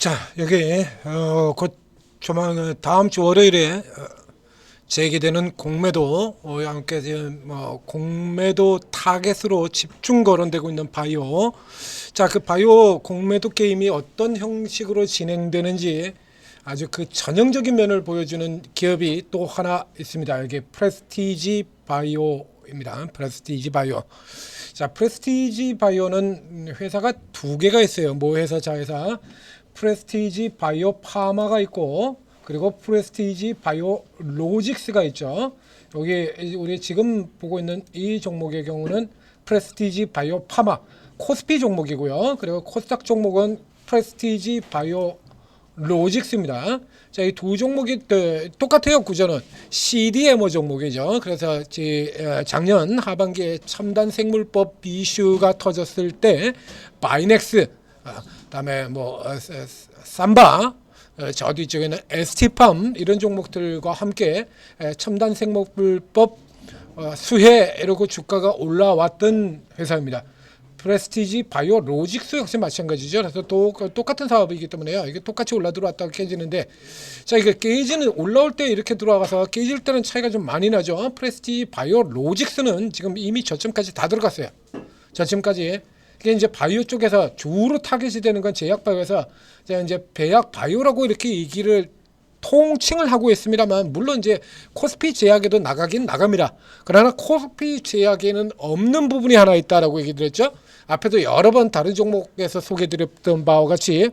자, 여기 곧 조만 다음 주 월요일에 재개되는 공매도 함께 지금 공매도 타겟으로 집중 거론되고 있는 바이오. 자, 그 바이오 공매도 게임이 어떤 형식으로 진행되는지 아주 그 전형적인 면을 보여주는 기업이 또 하나 있습니다. 여기 프레스티지 바이오입니다. 프레스티지 바이오. 자, 프레스티지 바이오는 회사가 두 개가 있어요. 모 회사 자 회사. 프레스티지 바이오 파마가 있고, 그리고 프레스티지 바이오 로직스가 있죠. 여기 우리 지금 보고 있는 이 종목의 경우는 프레스티지 바이오 파마 코스피 종목이고요. 그리고 코스닥 종목은 프레스티지 바이오 로직스입니다. 자, 이 두 종목이 똑같아요. 구조는 CDMO 종목이죠. 그래서 작년 하반기에 첨단 생물법 이슈가 터졌을 때 바이넥스, 그다음에 삼바, 저 뒤쪽에는 ST팜 이런 종목들과 함께 첨단 생물법 수혜 이러고 주가가 올라왔던 회사입니다. 프레스티지 바이오 로직스 역시 마찬가지죠. 그래서 똑같은 사업이기 때문에요. 이게 똑같이 올라 들어왔다가 깨지는데, 자, 이게 깨지는 올라올 때 이렇게 들어가서 깨질 때는 차이가 좀 많이 나죠. 프레스티지 바이오 로직스는 지금 이미 저점까지 다 들어갔어요. 저점까지. 이게 이제 바이오 쪽에서 주로 타겟이 되는 건 제약 바이오에서 이제 배약 바이오라고 이렇게 얘기를 통칭을 하고 있습니다만, 물론 이제 코스피 제약에도 나가긴 나갑니다. 그러나 코스피 제약에는 없는 부분이 하나 있다라고 얘기 드렸죠. 앞에도 여러 번 다른 종목에서 소개드렸던 바와 같이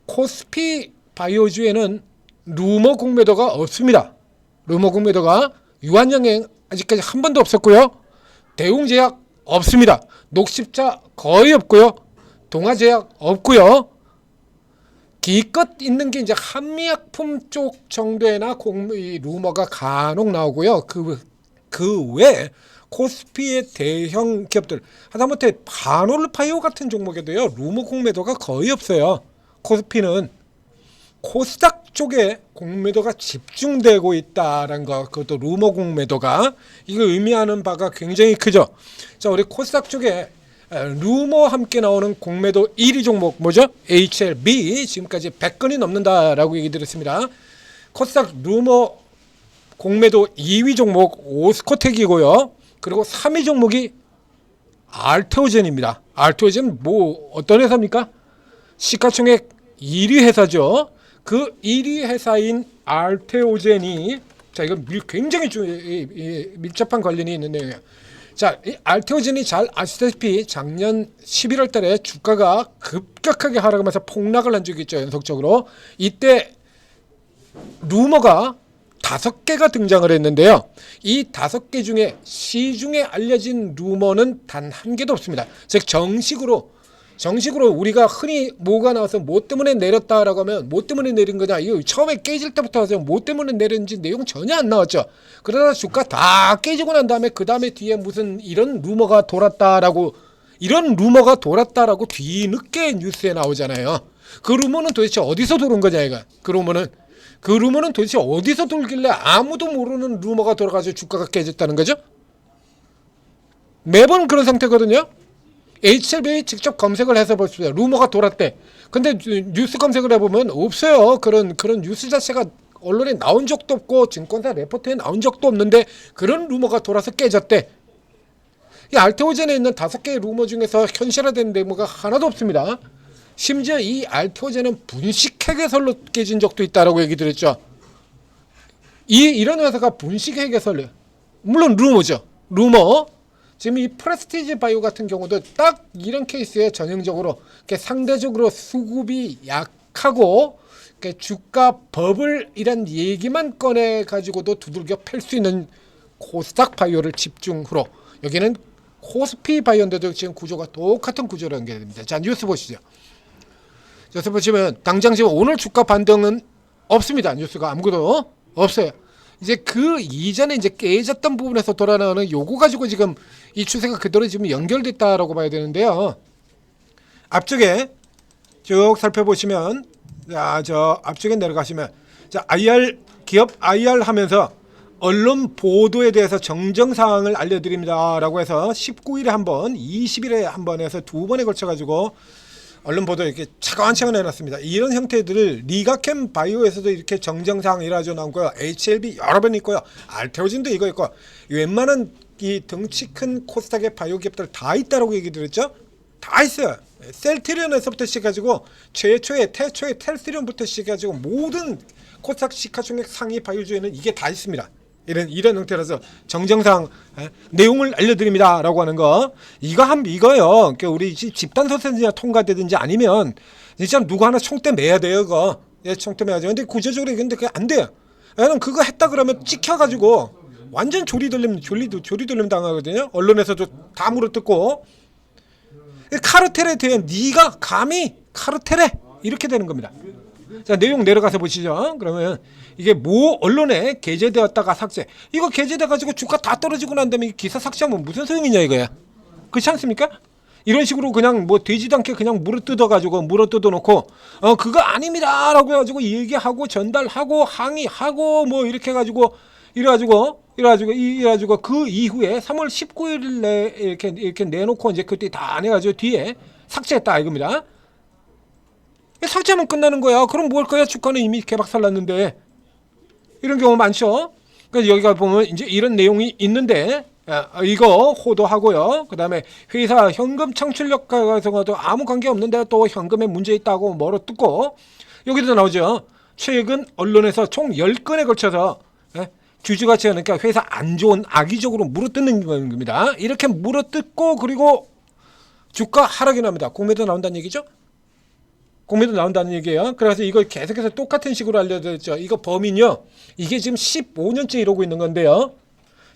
코스피 바이오주에는 루머 공매도가 없습니다. 루머 공매도가 유한양행 아직까지 한 번도 없었고요. 대웅제약 없습니다. 녹십자 거의 없고요. 동아제약 없고요. 기껏 있는 게 이제 한미약품 쪽 정도에나 루머가 간혹 나오고요. 그 외에 코스피의 대형 기업들, 하다못해 바놀파이오 같은 종목에도요, 루머 공매도가 거의 없어요. 코스피는 코스닥 쪽에 공매도가 집중되고 있다는 거, 그것도 루머 공매도가, 이거 의미하는 바가 굉장히 크죠. 자, 우리 코스닥 쪽에 루머 함께 나오는 공매도 1위 종목 뭐죠? HLB 지금까지 100건이 넘는다라고 얘기 드렸습니다. 코스닥 루머 공매도 2위 종목 오스코텍이고요. 그리고 3위 종목이 알테오젠입니다. 알테오젠 어떤 회사입니까? 시가총액 1위 회사죠. 그 1위 회사인 알테오젠이, 자, 이건 굉장히 밀접한 관련이 있는 내용이에요. 자, 이 알테오젠이 잘 아시다시피 작년 11월 달에 주가가 급격하게 하락하면서 폭락을 한 적이 있죠. 연속적으로. 이때 루머가 5개가 등장을 했는데요. 이 5개 중에 시중에 알려진 루머는 단 한 개도 없습니다. 즉 정식으로 우리가 흔히 뭐가 나와서 뭐 때문에 내렸다라고 하면 뭐 때문에 내린 거냐, 이거 처음에 깨질 때부터 해서 뭐 때문에 내렸는지 내용 전혀 안 나왔죠. 그러다 주가 다 깨지고 난 다음에 그 다음에 뒤에 무슨 이런 루머가 돌았다라고 뒤늦게 뉴스에 나오잖아요. 그 루머는 도대체 어디서 돌은 거냐, 이거. 그 루머는 도대체 어디서 돌길래 아무도 모르는 루머가 돌아가지고 주가가 깨졌다는 거죠. 매번 그런 상태거든요. HLB 직접 검색을 해서 보십시오. 루머가 돌았대. 근데 뉴스 검색을 해보면 없어요. 그런 뉴스 자체가 언론에 나온 적도 없고 증권사 레포트에 나온 적도 없는데 그런 루머가 돌아서 깨졌대. 이 알테오젠에 있는 5개의 루머 중에서 현실화된 루머가 하나도 없습니다. 심지어 이 알테오젠은 분식회계설로 깨진 적도 있다라고 얘기 드렸죠. 이런 회사가 분식회계설, 물론 루머죠. 루머. 지금 이 프레스티지 바이오 같은 경우도 딱 이런 케이스에 전형적으로 상대적으로 수급이 약하고 주가 버블 이란 얘기만 꺼내 가지고도 두들겨 팰 수 있는 코스닥 바이오를 집중으로, 여기는 코스피 바이오인데도 지금 구조가 똑같은 구조로 연결됩니다. 자, 뉴스 보시죠. 뉴스 보시면 당장 지금 오늘 주가 반등은 없습니다. 뉴스가 아무것도 없어요. 이제 그 이전에 이제 깨졌던 부분에서 돌아나오는 요거 가지고 지금 이 추세가 그대로 지금 연결됐다라고 봐야 되는데요. 앞쪽에 쭉 살펴보시면, 자, 저 앞쪽에 내려가시면, 자, 기업 IR 하면서 언론 보도에 대해서 정정 사항을 알려드립니다라고 해서 19일에 한 번, 20일에 한 번 해서 2번에 걸쳐 가지고 언론 보도 이렇게 차근차근 해놨습니다. 이런 형태들을 리가캠 바이오에서도 이렇게 정정상이라져 나오고요. HLB 여러 번 있고요. 알테오진도 이거 있고 웬만한 이 덩치 큰 코스닥의 바이오 기업들 다 있다라고 얘기 드렸죠. 다 있어요. 셀트리온에서부터 시작해가지고 최초의 태초의 텔스리온부터 시작해가지고 모든 코스닥 시가총액 상위 바이오주에는 이게 다 있습니다. 이런 형태라서 정정상 내용을 알려드립니다라고 하는 거 이거요. 우리 집단 소생이나 통과되든지 아니면 진짜 누구 하나 총대 매야 돼요. 그거 총대 매야죠. 근데 구조적으로 근데 그게 안 돼요. 왜냐면 그거 했다 그러면 찍혀가지고 완전 조리돌림 당하거든요. 언론에서도 다 물어뜯고 카르텔에 대한 네가 감히 카르텔에 이렇게 되는 겁니다. 자, 내용 내려가서 보시죠. 그러면 이게 모 언론에 게재되었다가 삭제. 이거 게재돼 가지고 주가 다 떨어지고 난 다음에 기사 삭제하면 무슨 소용이냐 이거야. 그렇지 않습니까? 이런 식으로 그냥 뭐 되지도 않게 그냥 물어뜯어 놓고 그거 아닙니다라고 해 가지고 얘기하고 전달하고 항의하고 뭐 이렇게 해 가지고 이래가지고 그 이후에 3월 19일에 이렇게 내놓고 이제 그때 다 안 해가지고 뒤에 삭제했다 이겁니다. 삭제하면 끝나는 거야. 그럼 뭘 거야? 주가는 이미 개박살 났는데. 이런 경우 많죠. 그래서 여기가 보면 이제 이런 내용이 있는데 이거 호도하고요. 그 다음에 회사 현금 창출력 같은것도 아무 관계 없는데 또 현금에 문제 있다고 멀어뜯고 여기도 나오죠. 최근 언론에서 총 10건에 걸쳐서 주주가치 그러니까 회사 안 좋은 악의적으로 물어뜯는 겁니다. 이렇게 물어뜯고 그리고 주가 하락이 납니다. 공매도 나온다는 얘기죠. 공매도 나온다는 얘기예요. 그래서 이걸 계속해서 똑같은 식으로 알려드렸죠. 이거 범인요. 이게 지금 15년째 이러고 있는 건데요.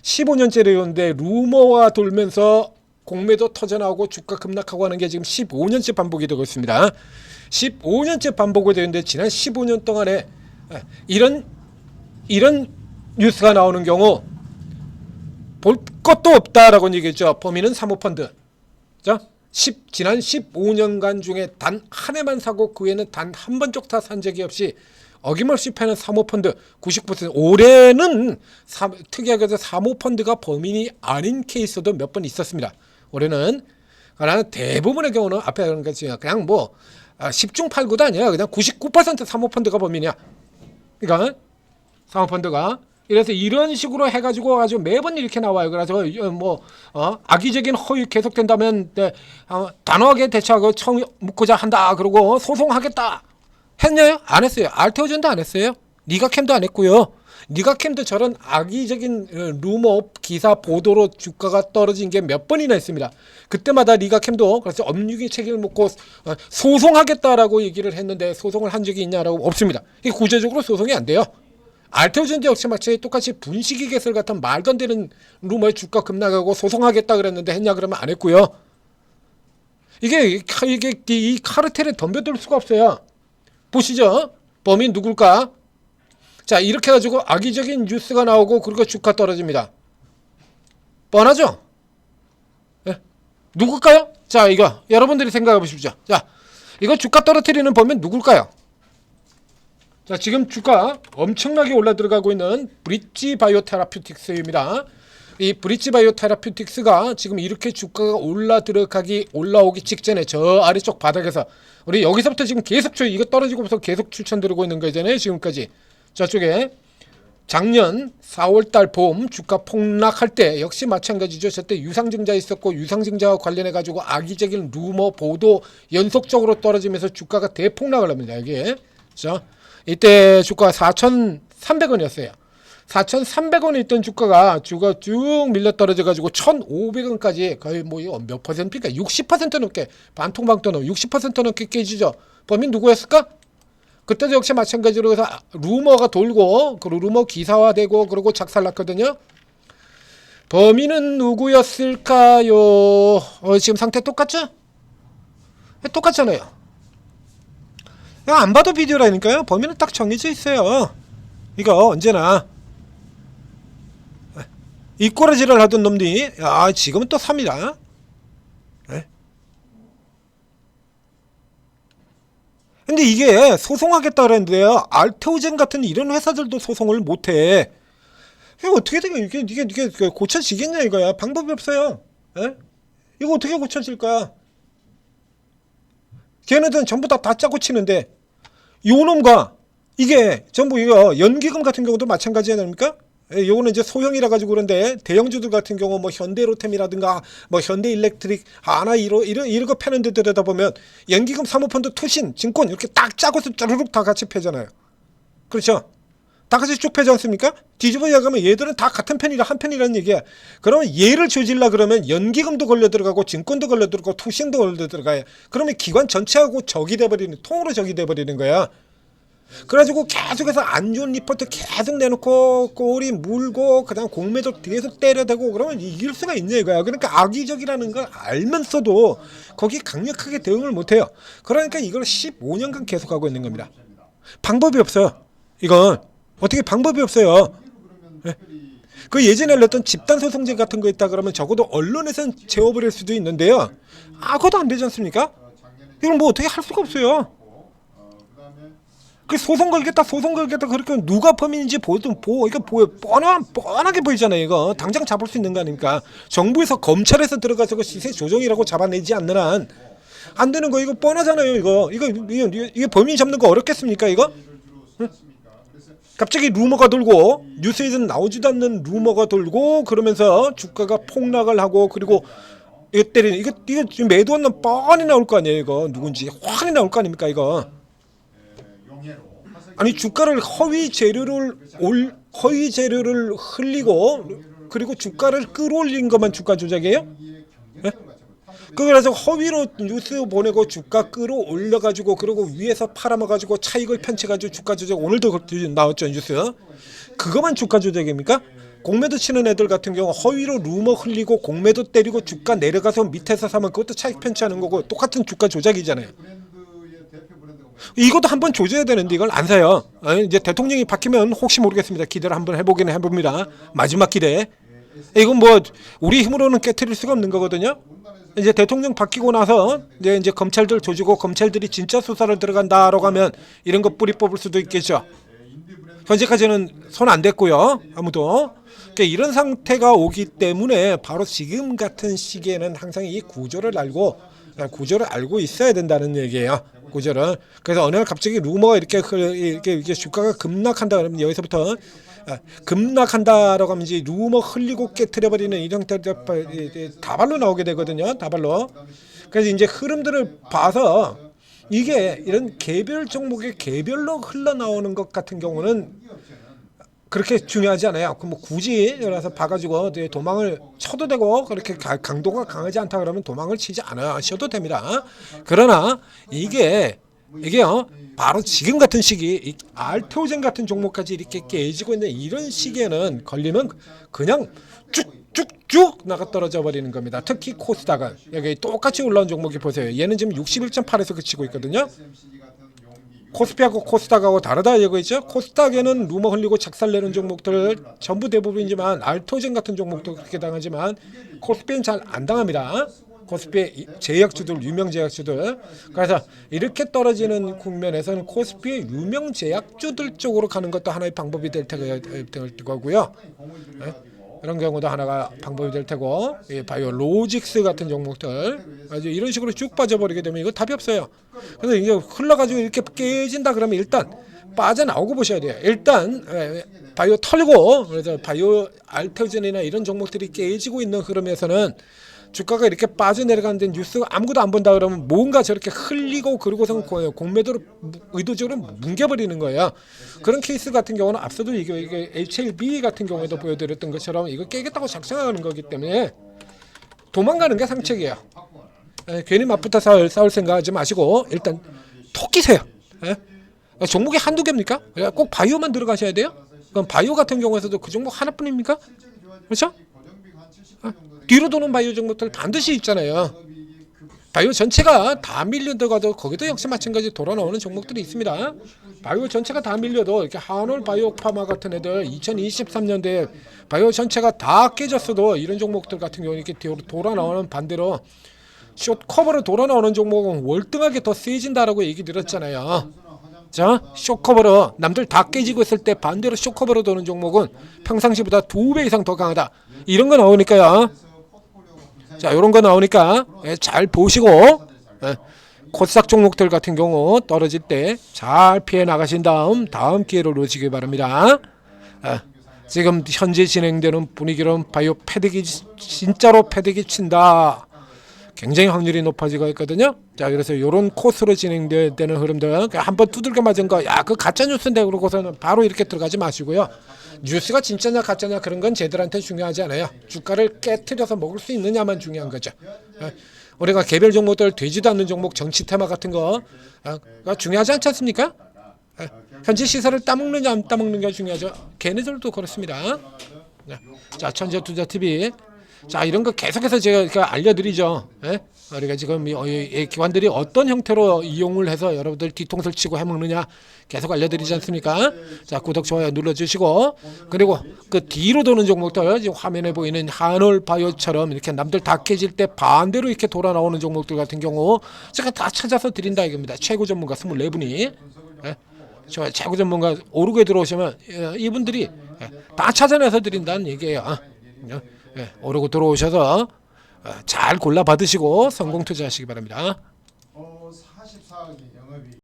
15년째 이러는데 루머가 돌면서 공매도 터져나오고 주가 급락하고 하는 게 지금 15년째 반복이 되고 있습니다. 15년째 반복이 되는데 지난 15년 동안에 이런 뉴스가 나오는 경우 볼 것도 없다라고 얘기했죠. 범인은 사모펀드. 자, 지난 15년간 중에 단 한 해만 사고 그 외에는 단 한 번 쪽다 산 적이 없이 어김없이 파는 사모펀드 99%. 올해는 특이하게도 사모펀드가 범인이 아닌 케이스도 몇 번 있었습니다. 올해는. 그러나 대부분의 경우는 앞에 그런 것이 그냥 뭐 10중 8구도 아니야. 그냥 99% 사모펀드가 범인이야. 그러니까 사모펀드가. 이래서 이런 식으로 해가지고 아주 매번 이렇게 나와요. 그래서 뭐 악의적인 허위 계속된다면 단호하게 대처하고 청 묻고자 한다. 그러고 소송하겠다. 했냐요? 안 했어요. 알테오젠도 안 했어요. 리가캠도 안 했고요. 리가캠도 저런 악의적인 루머 기사 보도로 주가가 떨어진 게 몇 번이나 있습니다. 그때마다 리가캠도 그래서 업무유기 책임을 묻고 소송하겠다라고 얘기를 했는데 소송을 한 적이 있냐라고 없습니다. 이게 구조적으로 소송이 안 돼요. 알테오젠도 역시 마치 똑같이 분식이 개설 같은 말도 안 되는 루머에 주가 급락하고 소송하겠다 그랬는데 했냐 그러면 안 했고요. 이게 이 카르텔에 덤벼들 수가 없어요. 보시죠. 범인 누굴까? 자, 이렇게 해가지고 악의적인 뉴스가 나오고 그리고 주가 떨어집니다. 뻔하죠? 네. 누굴까요? 자, 이거 여러분들이 생각해 보십시오. 자, 이거 주가 떨어뜨리는 범인 누굴까요? 자, 지금 주가 엄청나게 올라 들어가고 있는 브릿지 바이오 테라퓨틱스입니다. 이 브릿지 바이오 테라퓨틱스가 지금 이렇게 주가가 올라오기 직전에 저 아래쪽 바닥에서 우리 여기서부터 지금 계속 이거 떨어지고부터 계속 추천드리고 있는 거잖아요. 지금까지 저쪽에 작년 4월달 봄 주가 폭락할 때 역시 마찬가지죠. 저때 유상증자 있었고 유상증자와 관련해 가지고 악의적인 루머 보도 연속적으로 떨어지면서 주가가 대폭락을 합니다. 이게 자. 이때 주가가 4,300원이었어요. 4,300원에 있던 주가가 쭉 밀려 떨어져 가지고 1,500원까지 거의 뭐 몇 퍼센트입니까? 60% 넘게 반통방도 60% 넘게 깨지죠. 범인 누구였을까? 그때도 역시 마찬가지로 해서 루머가 돌고 그 루머 기사화되고 그러고 작살났거든요. 범인은 누구였을까요? 지금 상태 똑같죠? 똑같잖아요. 안 봐도 비디오라니까요. 범인은 딱 정해져 있어요. 이거 언제나 이꼬라지를 하던 놈들이 지금은 또 삽니다. 근데 이게 소송하겠다 그랬는데요. 알테오젠 같은 이런 회사들도 소송을 못해. 이거 어떻게 된 거야? 이게 고쳐지겠냐 이거야. 방법이 없어요. 이거 어떻게 고쳐질 거야? 걔네들은 전부 다 짜고 치는데 요놈과 이게 전부 이거 연기금 같은 경우도 마찬가지 아닙니까? 요거는 이제 소형이라 가지고 그런데 대형주들 같은 경우 뭐 현대로템이라든가 뭐 현대일렉트릭 하나 이런 거 패는 데 들여다 보면 연기금 사모펀드 투신 증권 이렇게 딱 짜고서 짜르륵 다 같이 패잖아요. 그렇죠? 다 같이 쭉 패지 않습니까? 뒤집어 이야기하면 얘들은 다 같은 편이라 한 편이라는 얘기야. 그러면 얘를 조질라 그러면 연기금도 걸려 들어가고 증권도 걸려 들어가고 투신도 걸려 들어가요. 그러면 기관 전체하고 적이 돼버리는 통으로 적이 돼버리는 거야. 그래가지고 계속해서 안 좋은 리포트 계속 내놓고 꼬리 물고 그다음 공매도 계속 때려대고 그러면 이길 수가 있냐 이거야. 그러니까 악의적이라는 걸 알면서도 거기 강력하게 대응을 못해요. 그러니까 이걸 15년간 계속하고 있는 겁니다. 방법이 없어요. 이건 어떻게 방법이 없어요. 네. 그 예전에 냈던 집단소송제 같은 거 있다 그러면 적어도 언론에서는 재워버릴 수도 있는데요. 그것도 안 되지 않습니까? 이건 뭐 어떻게 할 수가 없어요. 그 소송 걸겠다 그렇게 누가 범인인지 이거 뻔하게 보이잖아요. 이거 당장 잡을 수 있는 거 아닙니까? 정부에서 검찰에서 들어가서 그 시세 조정이라고 잡아내지 않는 한 안 되는 거 이거 뻔하잖아요. 이게 범인 잡는 거 어렵겠습니까? 이거? 응? 갑자기 루머가 돌고 뉴스에서는 나오지도 않는 루머가 돌고 그러면서 주가가 폭락을 하고 그리고 이거 때리는 이거 지금 매도한 놈 뻔히 나올 거 아니에요. 이거 누군지 확히 나올 거 아닙니까? 이거 아니 주가를 허위 재료를 흘리고 그리고 주가를 끌어올린 것만 주가 조작이에요? 네? 그래서 허위로 뉴스 보내고 주가 끌어올려가지고 그리고 위에서 팔아먹어가지고 차익을 편취가지고 주가 조작 오늘도 나왔죠 뉴스. 그거만 주가 조작입니까? 공매도 치는 애들 같은 경우 허위로 루머 흘리고 공매도 때리고 주가 내려가서 밑에서 사면 그것도 차익 편취하는 거고 똑같은 주가 조작이잖아요. 이것도 한번 조져야 되는데 이걸 안 사요. 이제 대통령이 바뀌면 혹시 모르겠습니다. 기대를 한번 해보기는 해봅니다. 마지막 기대. 이건 뭐 우리 힘으로는 깨트릴 수가 없는 거거든요. 이제 대통령 바뀌고 나서 이제 검찰들 조지고 검찰들이 진짜 수사를 들어간다라고 하면 이런 거 뿌리 뽑을 수도 있겠죠. 현재까지는 손 안 댔고요. 아무도. 그러니까 이런 상태가 오기 때문에 바로 지금 같은 시기에는 항상 이 구조를 알고 있어야 된다는 얘기예요. 구조를. 그래서 어느 날 갑자기 루머가 이렇게 주가가 급락한다 그러면 여기서부터 급락한다라고 하면 이제 루머 흘리고 깨트려버리는 이런 다발로 나오게 되거든요. 다발로. 그래서 이제 흐름들을 봐서 이게 이런 개별 종목의 개별로 흘러나오는 것 같은 경우는 그렇게 중요하지 않아요. 뭐 굳이 그래서 봐가지고 도망을 쳐도 되고 그렇게 강도가 강하지 않다 그러면 도망을 치지 않으셔도 됩니다. 그러나 이게요 바로 지금 같은 시기 알테오젠 같은 종목까지 이렇게 깨지고 있는 이런 시기에는 걸리면 그냥 쭉쭉쭉 나가 떨어져 버리는 겁니다. 특히 코스닥은 여기 똑같이 올라온 종목이 보세요. 얘는 지금 61.8에서 그치고 있거든요. 코스피하고 코스닥하고 다르다 이거 있죠. 코스닥에는 루머 흘리고 작살내는 종목들 전부 대부분이지만 알토젠 같은 종목도 그렇게 당하지만 코스피는 잘 안 당합니다. 코스피의 제약주들 유명 제약주들. 그래서 이렇게 떨어지는 국면에서는 코스피의 유명 제약주들 쪽으로 가는 것도 하나의 방법이 될 거고요. 네? 이런 경우도 하나가 방법이 될 테고 바이오 로직스 같은 종목들 아주 이런 식으로 쭉 빠져버리게 되면 이거 답이 없어요. 그래서 이게 흘러가지고 이렇게 깨진다 그러면 일단 빠져나오고 보셔야 돼요. 일단 바이오 털고 그래서 바이오 알테오젠이나 이런 종목들이 깨지고 있는 흐름에서는 주가가 이렇게 빠져내려가는데 뉴스 아무것도 안 본다 그러면 뭔가 저렇게 흘리고 그러고서 공매도로 의도적으로 뭉개버리는 거예요. 그런 케이스 같은 경우는 앞서도 이게 HLB 같은 경우에도 보여드렸던 것처럼 이거 깨겠다고 작성하는 거기 때문에 도망가는 게 상책이에요. 괜히 맞붙어 싸울 생각하지 마시고 일단 톡 끼세요. 종목이 한두 개입니까? 꼭 바이오만 들어가셔야 돼요? 그럼 바이오 같은 경우에서도 그 종목 하나뿐입니까? 그렇죠? 뒤로 도는 바이오 종목들 반드시 있잖아요. 바이오 전체가 다 밀려들어가도 거기도 역시 마찬가지 돌아 나오는 종목들이 있습니다. 바이오 전체가 다 밀려도 이렇게 한올 바이오파마 같은 애들 2023년도에 바이오 전체가 다 깨졌어도 이런 종목들 같은 경우는 이렇게 돌아 나오는 반대로 숏커버로 돌아 나오는 종목은 월등하게 더 세진다라고 얘기 드렸잖아요. 자, 숏커버로 남들 다 깨지고 있을 때 반대로 숏커버로 도는 종목은 평상시보다 2배 이상 더 강하다. 이런 거 나오니까요. 자, 이런 거 나오니까 잘 보시고 코스닥 종목들 같은 경우 떨어질 때 잘 피해 나가신 다음 기회를 놓치기 바랍니다. 지금 현재 진행되는 분위기로는 바이오 패대기 진짜로 패대기 친다. 굉장히 확률이 높아지고 있거든요. 자, 그래서 이런 코스로 진행되는 흐름들 한번 두들겨 맞은 거, 야, 그 가짜 뉴스인데 그러고서는 바로 이렇게 들어가지 마시고요. 뉴스가 진짜냐 가짜냐 그런 건 쟤들한테 중요하지 않아요. 주가를 깨트려서 먹을 수 있느냐만 중요한 거죠. 우리가 개별 종목들 되지도 않는 종목 정치 테마 같은 거 중요하지 않지 않습니까? 현재 시세를 따먹느냐 안 따먹느냐가 중요하죠. 걔네들도 그렇습니다. 자, 천재투자TV. 자, 이런 거 계속해서 제가 알려드리죠. 우리가 지금 이 기관들이 어떤 형태로 이용을 해서 여러분들 뒤통수를 치고 해먹느냐 계속 알려드리지 않습니까? 자, 구독, 좋아요 눌러주시고, 그리고 그 뒤로 도는 종목들, 지금 화면에 보이는 한올바이오처럼 이렇게 남들 다 깨질 때 반대로 이렇게 돌아 나오는 종목들 같은 경우 제가 다 찾아서 드린다 이겁니다. 최고 전문가 24분이. 최고 전문가 오르게 들어오시면 이분들이 다 찾아내서 드린다는 얘기예요. 오르고 들어오셔서 잘 골라 받으시고 성공 투자하시기 바랍니다. 44억이 영업이